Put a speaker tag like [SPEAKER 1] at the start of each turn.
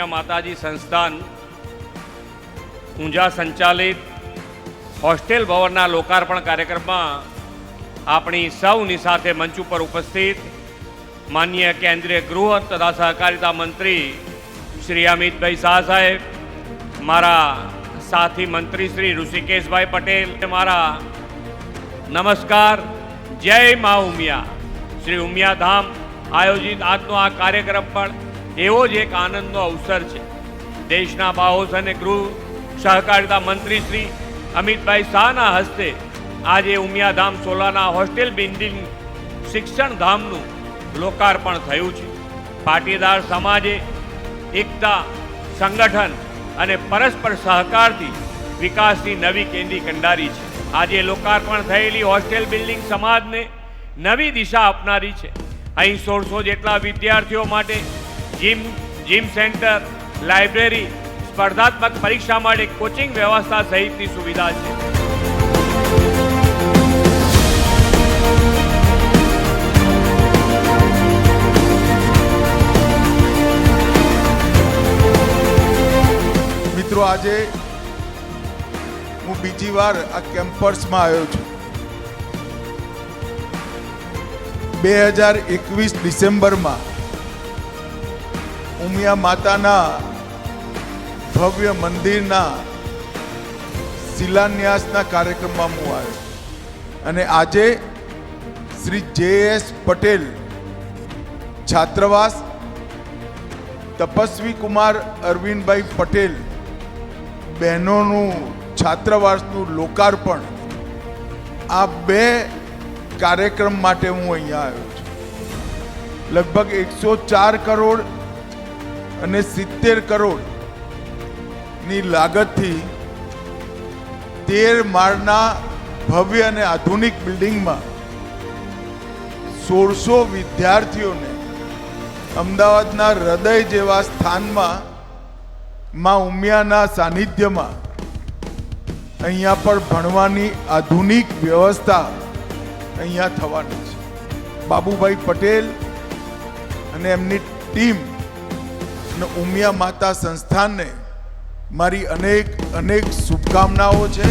[SPEAKER 1] ઉમિયા માતાજી સંસ્થાન ઊંઝા સંચાલિત હોસ્ટેલ ભવનના લોકાર્પણ કાર્યક્રમમાં આપણી સૌની સાથે મંચ ઉપર ઉપસ્થિત માનનીય કેન્દ્રીય ગૃહ તથા સહકારિતા મંત્રી શ્રી અમિતભાઈ શાહ સાહેબ, મારા સાથી મંત્રી શ્રી ઋષિકેશભાઈ પટેલ, મારા નમસ્કાર, જય મા ઉમિયા. શ્રી ઉમિયા ધામ આયોજિત આજનો આ કાર્યક્રમ પણ એવો જ એક આનંદનો અવસર છે. દેશના બાહોશ અને ગૃહ સહકારિતા મંત્રી શ્રી અમિતભાઈ શાહના હસ્તે આજે ઉમિયા ધામ સોલાના હોસ્ટેલ બિલ્ડિંગ શિક્ષણ ધામનું લોકાર્પણ થયું છે. પાટીદાર સમાજે એકતા, સંગઠન અને પરસ્પર સહકારથી વિકાસની નવી કેન્દ્રી કંડારી છે. આજે લોકાર્પણ થયેલી હોસ્ટેલ બિલ્ડિંગ સમાજને નવી દિશા આપનારી છે. અહીં 1600 જેટલા વિદ્યાર્થીઓ માટે જીમ સેન્ટર, લાઇબ્રેરી, સ્પર્ધાત્મક પરીક્ષા માટે કોચિંગ વ્યવસ્થા સહિતની સુવિધા છે.
[SPEAKER 2] મિત્રો, આજે હું બીજી વાર આ કેમ્પસમાં આવ્યો છું. 2021 ડિસેમ્બરમાં ઉમિયા માતાના ભવ્ય મંદિરના શિલાન્યાસના કાર્યક્રમમાં હું આવ્યો અને આજે શ્રી JS પટેલ છાત્રાવાસ, તપસ્વી કુમાર અરવિંદભાઈ પટેલ બહેનોનું છાત્રાવાસનું લોકાર્પણ, આ બે કાર્યક્રમ માટે હું અહીંયા આવ્યો છું. લગભગ 104 કરોડ અને 70 કરોડની લાગતથી 13 માળના ભવ્ય અને આધુનિક બિલ્ડિંગમાં 1600 વિદ્યાર્થીઓને અમદાવાદના હૃદય જેવા સ્થાનમાં માં ઉમિયાના સાનિધ્યમાં અહીંયા પર ભણવાની આધુનિક વ્યવસ્થા અહીંયા થવાની છે. બાબુભાઈ પટેલ અને એમની ટીમ અને ઉમિયા માતા સંસ્થાનને મારી અનેક શુભકામનાઓ છે.